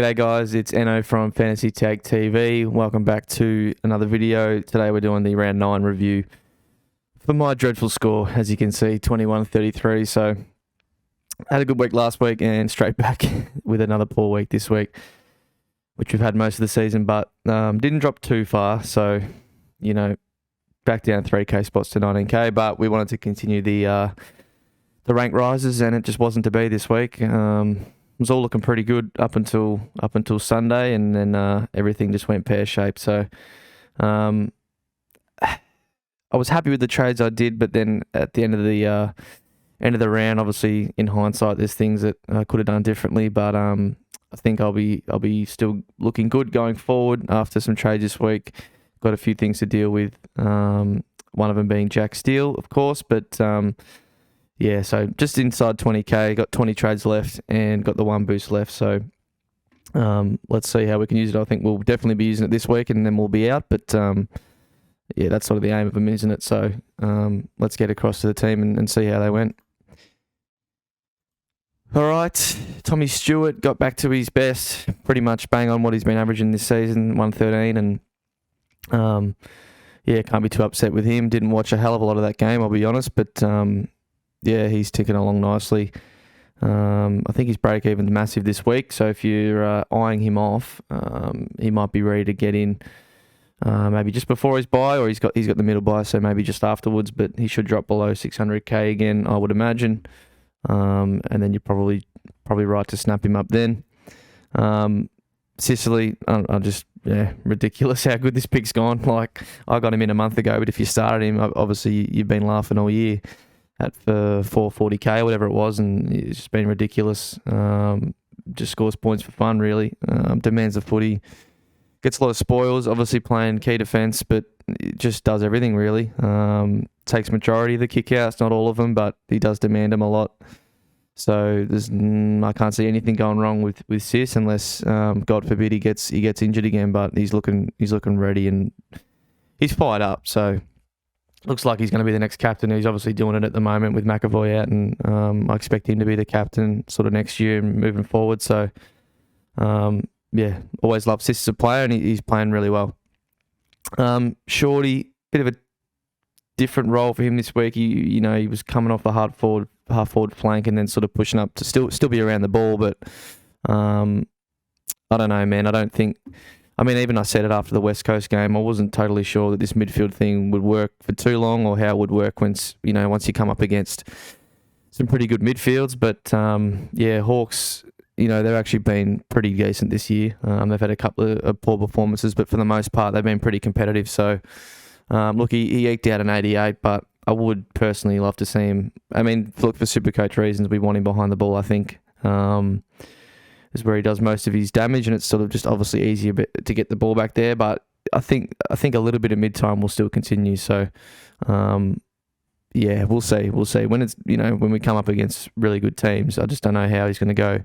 G'day guys, it's Enno from Fantasy Tag TV. Welcome back to another video. Today we're doing the round 9 review for my dreadful score, as you can see, 21-33. So had a good week last week and straight back with another poor week this week, which we've had most of the season, but didn't drop too far. So, you know, back down 3k spots to 19k, but we wanted to continue the rank rises, and it just wasn't to be this week. It was all looking pretty good up until Sunday, and then everything just went pear-shaped. So I was happy with the trades I did, but then at the end of the round, obviously in hindsight, there's things that I could have done differently. But I think I'll be still looking good going forward after some trades this week. Got a few things to deal with. One of them being Jack Steele, of course, but yeah, so just inside 20k, got 20 trades left and got the one boost left. So let's see how we can use it. I think we'll definitely be using it this week and then we'll be out. But yeah, that's sort of the aim of them, isn't it? So let's get across to the team and see how they went. All right, Tommy Stewart got back to his best, pretty much bang on what he's been averaging this season, 113. And yeah, can't be too upset with him. Didn't watch a hell of a lot of that game, I'll be honest. But yeah, he's ticking along nicely. I think his break-even's massive this week, so if you're eyeing him off, he might be ready to get in maybe just before his buy, or he's got the middle buy, so maybe just afterwards, but he should drop below 600k again, I would imagine. And then you're probably right to snap him up then. Sicily, ridiculous how good this pick's gone. Like, I got him in a month ago, but if you started him, obviously you've been laughing all year at for 440k or whatever it was, and it's just been ridiculous. Just scores points for fun, really. Demands the footy, gets a lot of spoils, obviously playing key defence, but it just does everything, really. Takes majority of the kick-outs, not all of them, but he does demand them a lot. So I can't see anything going wrong with Sis, unless God forbid he gets injured again, but he's looking ready and he's fired up, so looks like he's going to be the next captain. He's obviously doing it at the moment with McAvoy out, and I expect him to be the captain sort of next year and moving forward. So, yeah, always loved Sis as a player, and he's playing really well. Shorty, bit of a different role for him this week. He was coming off the half forward flank and then sort of pushing up to still be around the ball, but I don't know, man. Even I said it after the West Coast game, I wasn't totally sure that this midfield thing would work for too long, or how it would work once you come up against some pretty good midfields. But yeah, Hawks, they've actually been pretty decent this year. They've had a couple of poor performances, but for the most part, they've been pretty competitive. So look, he eked out an 88, but I would personally love to see him. Look, for SuperCoach reasons, we want him behind the ball, I think. Is where he does most of his damage, and it's sort of just obviously easier to get the ball back there. But I think a little bit of mid-time will still continue. So, yeah, we'll see. When it's when we come up against really good teams, I just don't know how he's going to go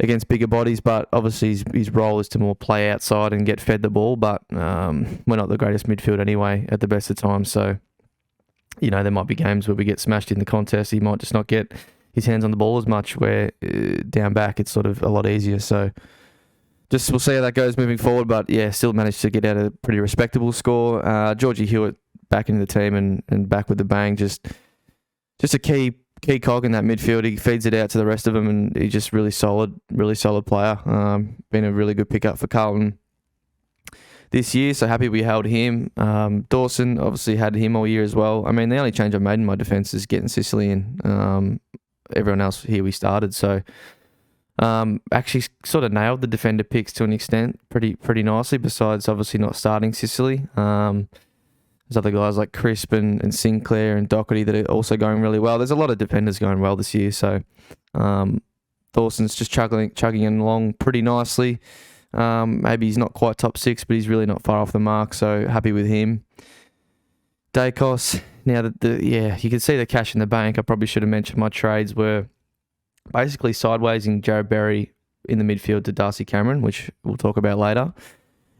against bigger bodies. But obviously his role is to more play outside and get fed the ball. But we're not the greatest midfield anyway at the best of times. So, there might be games where we get smashed in the contest. He might just not get his hands on the ball as much, where down back it's sort of a lot easier. So just we'll see how that goes moving forward. But yeah, still managed to get out a pretty respectable score. Georgie Hewitt back into the team and back with the bang. Just a key cog in that midfield. He feeds it out to the rest of them, and he's just really solid player. Been a really good pickup for Carlton this year, so happy we held him. Dawson obviously had him all year as well. The only change I made in my defence is getting Sicily in. Everyone else here we started, so actually sort of nailed the defender picks to an extent pretty nicely, besides obviously not starting Sicily. There's other guys like Crisp and Sinclair and Doherty that are also going really well. There's a lot of defenders going well this year, so Dawson's just chugging along pretty nicely. Maybe he's not quite top 6, but he's really not far off the mark, so happy with him. Dacos, now that you can see the cash in the bank. I probably should have mentioned my trades were basically sidewaysing Jared Berry in the midfield to Darcy Cameron, which we'll talk about later.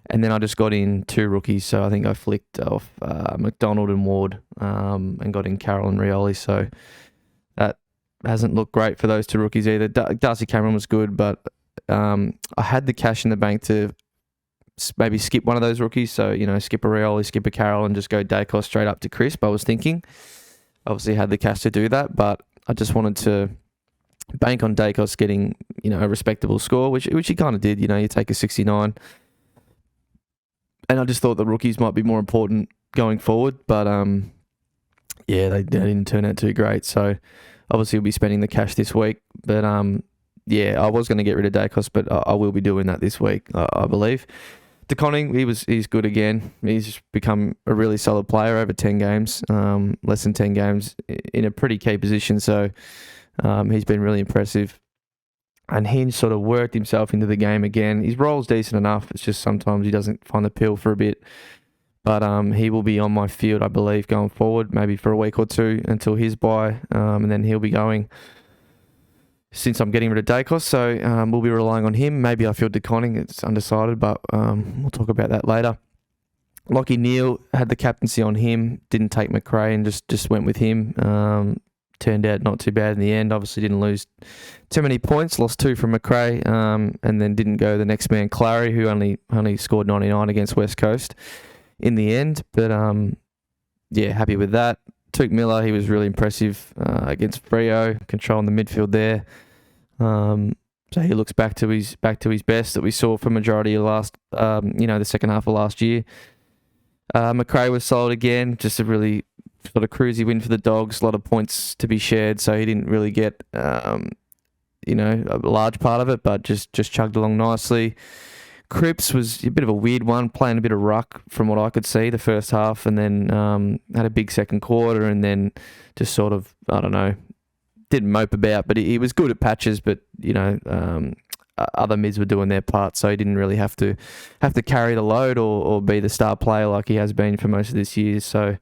And then I just got in 2 rookies, so I think I flicked off McDonald and Ward and got in Carroll and Rioli. So that hasn't looked great for those 2 rookies either. Darcy Cameron was good, but I had the cash in the bank to maybe skip one of those rookies. So, skip a Rioli, skip a Carroll, and just go Dacos straight up to crisp. I was thinking. Obviously had the cash to do that, but I just wanted to bank on Dacos getting, a respectable score, which he kind of did. You take a 69. And I just thought the rookies might be more important going forward, but they didn't turn out too great. So obviously we'll be spending the cash this week, but I was going to get rid of Dacos, but I will be doing that this week, I believe. DeConning, he's good again. He's become a really solid player over 10 games, less than 10 games, in a pretty key position. So he's been really impressive. And Hinge sort of worked himself into the game again. His role's decent enough. It's just sometimes he doesn't find the pill for a bit. But he will be on my field, I believe, going forward, maybe for a week or two until his bye. And then he'll be going since I'm getting rid of Dacos. So we'll be relying on him. Maybe I feel DeConning. It's undecided, but we'll talk about that later. Lockie Neal, had the captaincy on him. Didn't take McRae and just went with him. Turned out not too bad in the end. Obviously didn't lose too many points. Lost 2 from McRae, and then didn't go the next man, Clary, who only scored 99 against West Coast in the end. But happy with that. Took Miller, he was really impressive against Freo, controlling the midfield there. So he looks back to his best that we saw for majority of the second half of last year. McRae was solid again, just a really sort of cruisy win for the Dogs, a lot of points to be shared, so he didn't really get a large part of it, but just chugged along nicely. Cripps was a bit of a weird one, playing a bit of ruck from what I could see the first half, and then had a big second quarter, and then just sort of, I don't know, didn't mope about, but he was good at patches, but other mids were doing their part, so he didn't really have to carry the load or be the star player like he has been for most of this year. So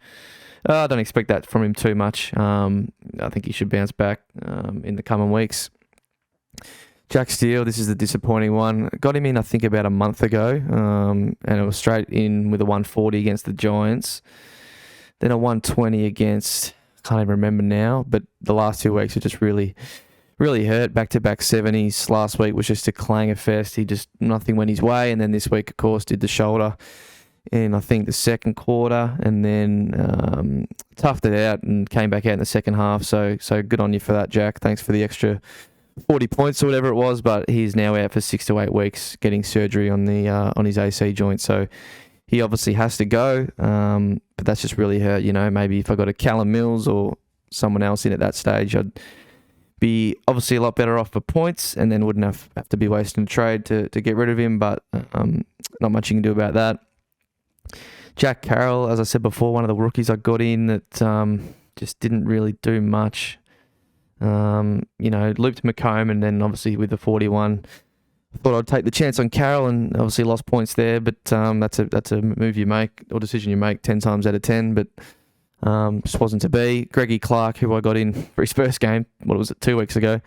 I don't expect that from him too much. I think he should bounce back in the coming weeks. Jack Steele, this is the disappointing one. Got him in, I think, about a month ago, and it was straight in with a 140 against the Giants. Then a 120 against, can't even remember now, but the last 2 weeks were just really, really hurt. Back-to-back 70s. Last week was just a clanger fest. Nothing went his way, and then this week, of course, did the shoulder in, I think, the second quarter, and then toughed it out and came back out in the second half. So good on you for that, Jack. Thanks for the extra 40 points or whatever it was, but he's now out for 6 to 8 weeks getting surgery on his AC joint. So he obviously has to go, but that's just really hurt. Maybe if I got a Callum Mills or someone else in at that stage, I'd be obviously a lot better off for points, and then wouldn't have to be wasting a trade to get rid of him. But not much you can do about that. Jack Carroll, as I said before, one of the rookies I got in that just didn't really do much. Looped McComb, and then obviously with the 41, I thought I'd take the chance on Carroll, and obviously lost points there. But that's a move you make or decision you make 10 times out of 10. But just wasn't to be. Greggy Clark, who I got in for his first game, 2 weeks ago,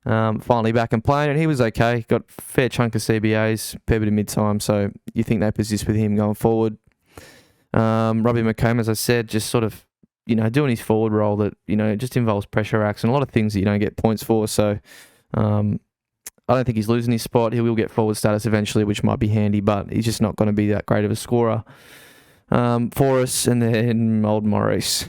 finally back and playing, and he was okay. Got a fair chunk of CBAs, fair bit of mid-time, so you think they persist with him going forward. Robbie McComb, as I said, just sort of, doing his forward role that, just involves pressure acts and a lot of things that you don't get points for. So I don't think he's losing his spot. He will get forward status eventually, which might be handy, but he's just not going to be that great of a scorer for us. And then old Maurice.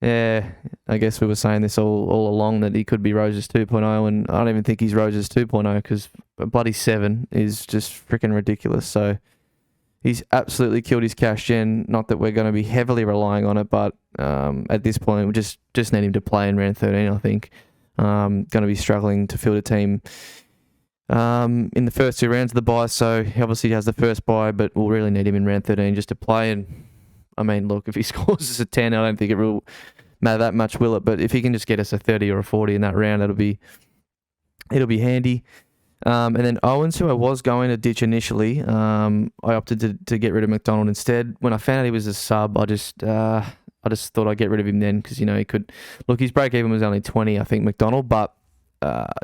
Yeah, I guess we were saying this all along, that he could be Roses 2.0, and I don't even think he's Roses 2.0, because a bloody 7 is just freaking ridiculous. So he's absolutely killed his cash gen. Not that we're going to be heavily relying on it, but at this point, we just need him to play in round 13, I think. Going to be struggling to field a team in the first 2 rounds of the bye, so he obviously has the first bye, but we'll really need him in round 13 just to play. And I mean, look, if he scores us a 10, I don't think it will matter that much, will it? But if he can just get us a 30 or a 40 in that round, it'll be handy. And then Owens, who I was going to ditch initially, I opted to get rid of McDonald instead. When I found out he was a sub, I just thought I'd get rid of him then, because he could look. His break even was only 20, I think, McDonald, but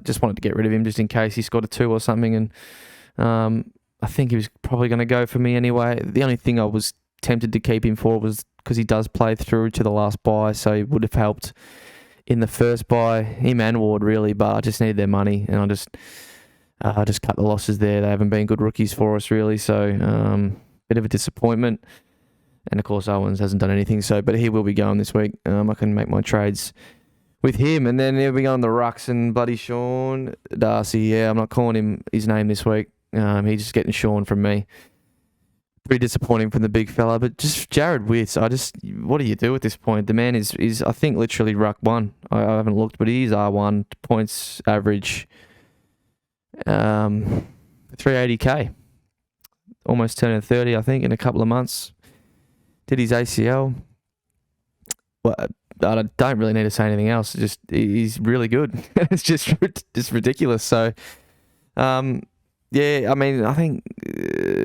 just wanted to get rid of him just in case he scored a 2 or something. And I think he was probably going to go for me anyway. The only thing I was tempted to keep him for was because he does play through to the last bye, so he would have helped in the first bye. Him and Ward, really, but I just needed their money, and Just cut the losses there. They haven't been good rookies for us, really. So, bit of a disappointment. And, of course, Owens hasn't done anything. So, but he will be going this week. I can make my trades with him. And then he'll be going the Rucks and bloody Sean Darcy. Yeah, I'm not calling him his name this week. He's just getting Sean from me. Pretty disappointing from the big fella. But just Jared Witts, what do you do at this point? The man is I think, literally Ruck 1. I haven't looked, but he is R1. Points average 380k. Almost turning 30, I think, in a couple of months. Did his ACL. Well, I don't really need to say anything else. Just he's really good. It's just ridiculous. So, yeah, I mean, I think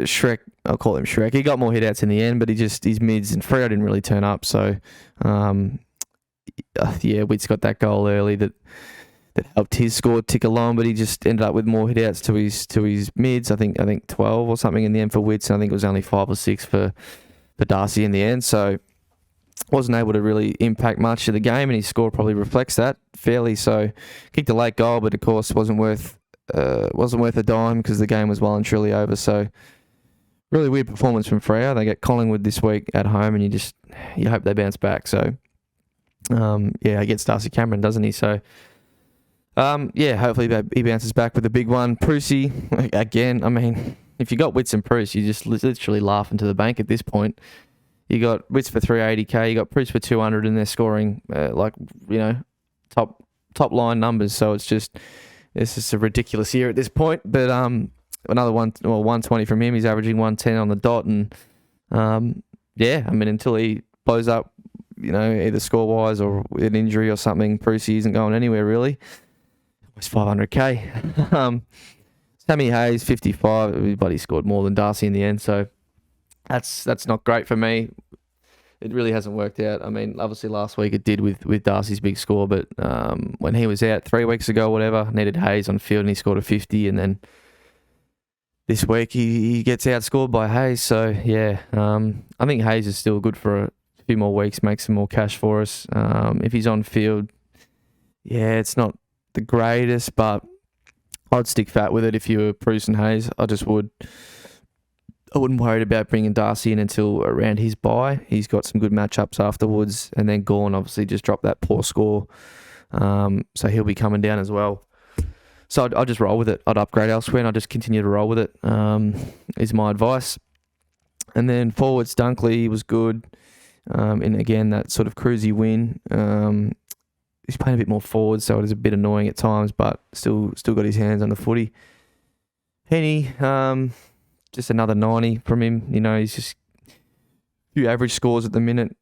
Shrek, I'll call him Shrek. He got more hit outs in the end, but his mids and Freo didn't really turn up. So, yeah, Witt's got that goal early that helped his score tick along, but he just ended up with more hit outs to his mids. I think 12 or something in the end for Witts, and I think it was only 5 or 6 for Darcy in the end. So wasn't able to really impact much of the game, and his score probably reflects that fairly. So kicked a late goal, but of course wasn't worth a dime because the game was well and truly over. So really weird performance from Freo. They get Collingwood this week at home, and you hope they bounce back. So yeah, against Darcy Cameron, doesn't he? So yeah, hopefully he bounces back with a big one. Prusy, again, I mean, if you got Witts and Bruce, you just literally laughing to the bank at this point. You got Witts for 380k, you got Bruce for 200, and they're scoring top line numbers. So it's just a ridiculous year at this point. But another 120 from him. He's averaging 110 on the dot, and yeah, I mean, until he blows up, either score wise or with an injury or something, Prusy isn't going anywhere really. It's 500k. Sammy Hayes 55. Everybody scored more than Darcy in the end, so that's not great for me. It really hasn't worked out. I mean, obviously last week it did with Darcy's big score, but when he was out 3 weeks ago, whatever, needed Hayes on field and he scored a 50, and then this week he gets outscored by Hayes. So yeah, I think Hayes is still good for a few more weeks, make some more cash for us. If he's on field, yeah, it's not the greatest, but I'd stick fat with it if you were Bruce and Hayes. I just would. I wouldn't worry about bringing Darcy in until around his bye. He's got some good matchups afterwards, and then Gawn obviously just dropped that poor score, so he'll be coming down as well. So I'd just roll with it. I'd upgrade elsewhere, and I'd just continue to roll with it. Is my advice. And then forwards, Dunkley was good, and again that sort of cruisy win. He's playing a bit more forward, so it is a bit annoying at times, but still got his hands on the footy. Henny, just another 90 from him. He's just a few average scores at the minute.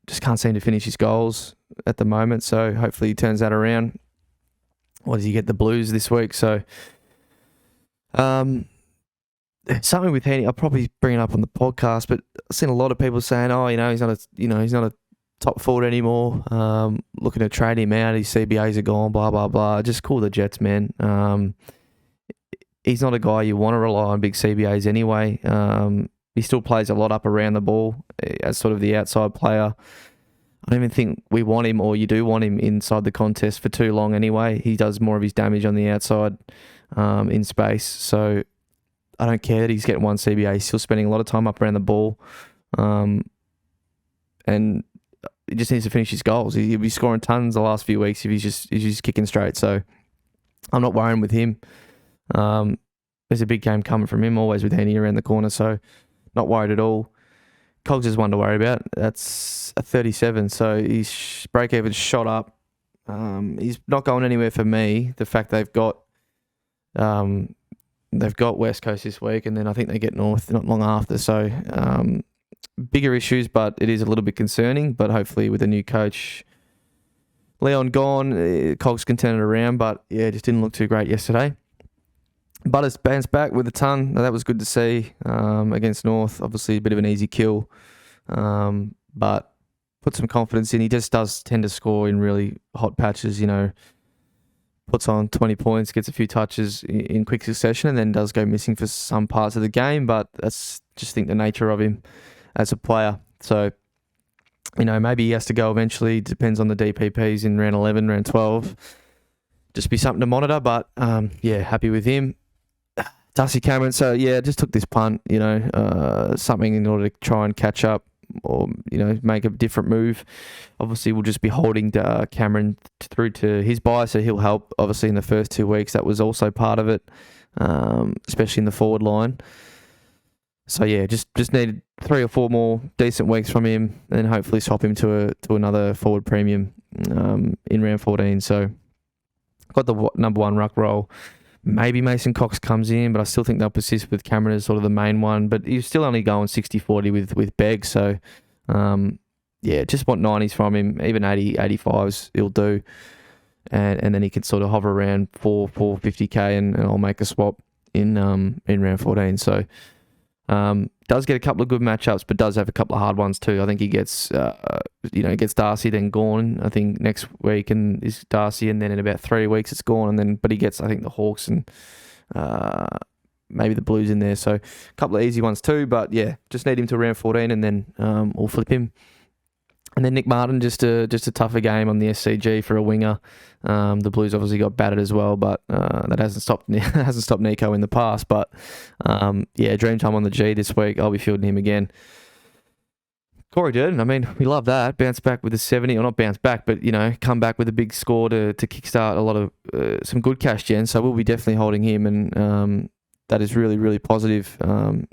Just can't seem to finish his goals at the moment, so hopefully he turns that around. What does he get? The Blues this week, so something with Henny. I'll probably bring it up on the podcast, but I've seen a lot of people saying, "Oh, he's not a top forward anymore. Looking to trade him out. His CBAs are gone. Blah blah blah." Just call the Jets, man. He's not a guy you want to rely on big CBAs anyway. He still plays a lot up around the ball as sort of the outside player. I don't even think we want him, or you do want him inside the contest for too long anyway. He does more of his damage on the outside in space. So I don't care that he's getting one CBA. He's still spending a lot of time up around the ball. And he just needs to finish his goals. He'll be scoring tons the last few weeks if he's just kicking straight. So I'm not worrying with him. There's a big game coming from him, always with Henny around the corner, so not worried at all. Cogs is one to worry about. That's a 37, so his break-even's shot up. He's not going anywhere for me. The fact they've got West Coast this week, and then I think they get North not long after. So bigger issues, but it is a little bit concerning. But hopefully with a new coach, Leon gone, Cogs can turn it around. But yeah, it just didn't look too great yesterday. Butters bounced back with a ton. That was good to see against North. Obviously, a bit of an easy kill, but put some confidence in. He just does tend to score in really hot patches, puts on 20 points, gets a few touches in quick succession, and then does go missing for some parts of the game, but that's just, the nature of him as a player. So, maybe he has to go eventually. Depends on the DPPs in round 11, round 12. just be something to monitor. But yeah, happy with him. Darcy Cameron, so yeah, just took this punt, something in order to try and catch up or, make a different move. Obviously, we'll just be holding Cameron through to his bye, so he'll help, obviously, in the first 2 weeks. That was also part of it, especially in the forward line. So yeah, just needed 3 or 4 more decent weeks from him and hopefully swap him to another forward premium in round 14. So got the number 1 ruck role. Maybe Mason Cox comes in, but I still think they'll persist with Cameron as sort of the main one. But he's still only going 60-40 with Begg. So, yeah, just want 90s from him. Even 85s he'll do. And then he can sort of hover around 450k and I'll make a swap in round 14. So, does get a couple of good matchups, but does have a couple of hard ones too. I think he gets, gets Darcy, then Gawn. I think next week and is Darcy, and then in about 3 weeks it's Gawn, but he gets, I think, the Hawks and maybe the Blues in there. So a couple of easy ones too. But yeah, just need him to round 14, and then we'll flip him. And then Nick Martin, just a tougher game on the SCG for a winger. The Blues obviously got battered as well, but that hasn't stopped Nico in the past. But yeah, dream time on the G this week. I'll be fielding him again. Corey Durden, I mean, we love that. Bounce back with a 70, or not bounce back, but come back with a big score to kickstart a lot of some good cash gen. So we'll be definitely holding him, and that is really, really positive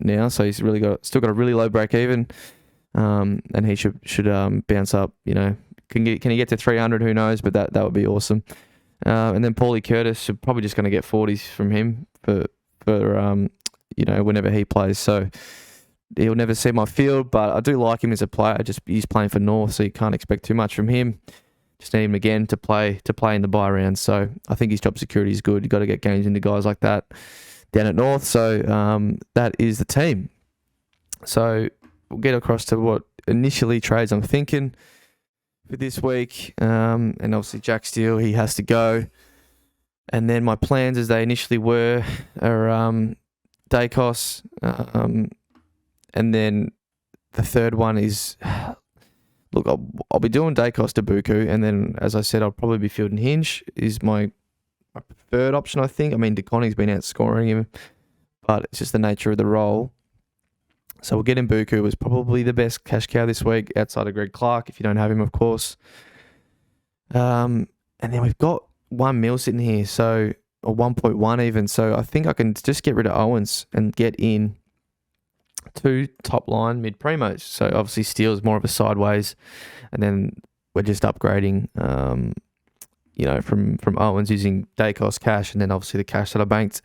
now. So he's still got a really low break even. And he should bounce up. Can he get to 300? Who knows? But that would be awesome. And then Paulie Curtis, are probably just going to get 40s from him for whenever he plays. So he'll never see my field, but I do like him as a player. He's playing for North, so you can't expect too much from him. Just need him again to play in the bye round. So I think his job security is good. You've got to get games into guys like that down at North. So that is the team. So we'll get across to what initially trades I'm thinking for this week. And obviously Jack Steele, he has to go. And then my plans, as they initially were, are Dacos. And then the third one is, look, I'll be doing Dacos to Buku. And then, as I said, I'll probably be fielding Hinge is my preferred option, I think. I mean, DeConnie's been outscoring him, but it's just the nature of the role. So we'll get in Buku. Was probably the best cash cow this week outside of Greg Clark, if you don't have him, of course. And then we've got 1 mil sitting here, or 1.1 even. So I think I can just get rid of Owens and get in 2 top line mid primos. So obviously Steele's more of a sideways, and then we're just upgrading, from Owens using Dacos cash, and then obviously the cash that I banked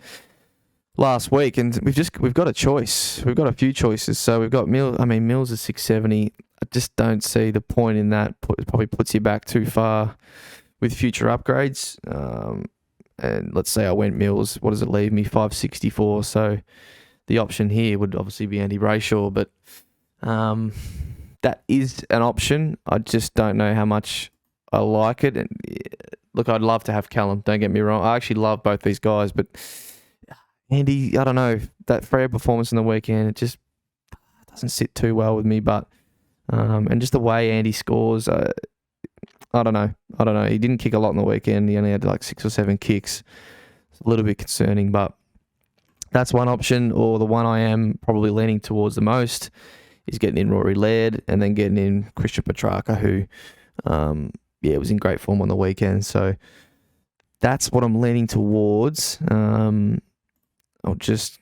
last week, and we've got a choice. We've got a few choices. So we've got Mills is 670. I just don't see the point in that. It probably puts you back too far with future upgrades. And let's say I went Mills, what does it leave me? 564. So the option here would obviously be Andy Brayshaw, but that is an option. I just don't know how much I like it. And look, I'd love to have Callum. Don't get me wrong. I actually love both these guys, but Andy, I don't know, that Freo performance in the weekend, it just doesn't sit too well with me. But and just the way Andy scores, I don't know. He didn't kick a lot in the weekend. He only had like 6 or 7 kicks. It's a little bit concerning, but that's one option. Or the one I am probably leaning towards the most is getting in Rory Laird and then getting in Christian Petrarca, who was in great form on the weekend. So that's what I'm leaning towards. I'll just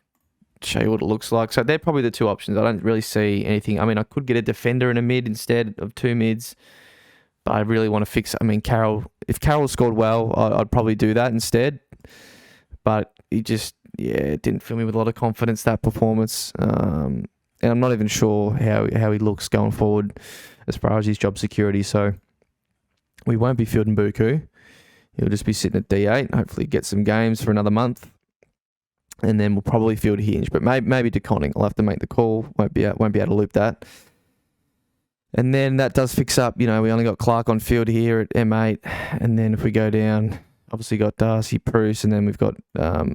show you what it looks like. So they're probably the 2 options. I don't really see anything. I mean, I could get a defender and a mid instead of 2 mids, but I really want to fix it. I mean, if Carroll scored well, I'd probably do that instead. But he just, it didn't fill me with a lot of confidence, that performance. And I'm not even sure how he looks going forward as far as his job security. So we won't be fielding Buku. He'll just be sitting at D8. Hopefully get some games for another month. And then we'll probably field Hinge, but maybe DeConning. I'll have to make the call. Won't be able to loop that. And then that does fix up. We only got Clark on field here at M8, and then if we go down, obviously got Darcy, Bruce, and then we've got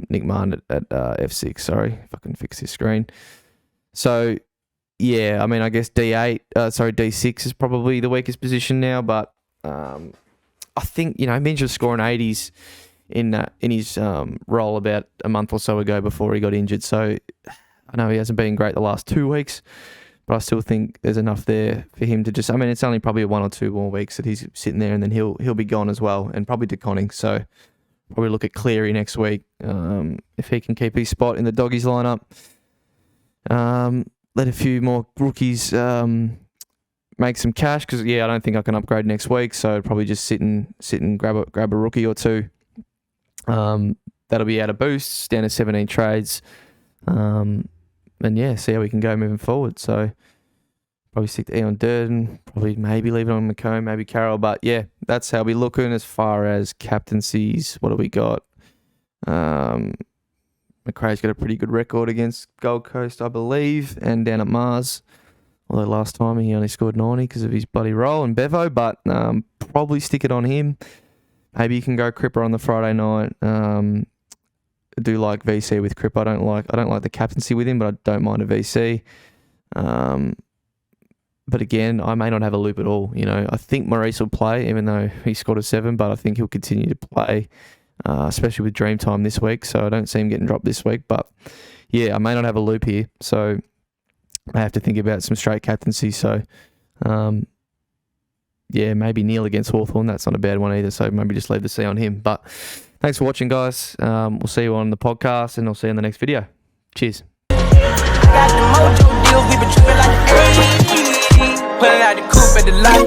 Nick Martin at F6. Sorry if I can fix this screen. So yeah, I mean, I guess D6 is probably the weakest position now, but I think Minge scoring 80s in his role about a month or so ago before he got injured. So I know he hasn't been great the last 2 weeks, but I still think there's enough there for him to just. I mean, it's only probably 1 or 2 more weeks that he's sitting there, and then he'll be gone as well, and probably DeConning. So probably look at Cleary next week if he can keep his spot in the doggies lineup. Let a few more rookies make some cash because I don't think I can upgrade next week. So I'd probably just sit and grab a rookie or two. That'll be out of boosts down to 17 trades. And see how we can go moving forward. So probably stick to Eon Durden, probably maybe leave it on McComb, maybe Carroll. But that's how we're looking as far as captaincies. What do we got? McRae's got a pretty good record against Gold Coast, I believe, and down at Mars. Although last time he only scored 90 because of his bloody roll and Bevo, but probably stick it on him. Maybe you can go Cripper on the Friday night. I do like VC with Cripper. I don't like the captaincy with him, but I don't mind a VC. But again, I may not have a loop at all. I think Maurice will play, even though he scored a 7, but I think he'll continue to play, especially with Dreamtime this week. So I don't see him getting dropped this week. But I may not have a loop here. So I have to think about some straight captaincy. So maybe Neil against Hawthorn. That's not a bad one either. So maybe just leave the C on him. But thanks for watching, guys. We'll see you on the podcast, and I'll see you in the next video. Cheers. Got the mojo deals, we been tripping like 80. Pulling out the coupe at the light.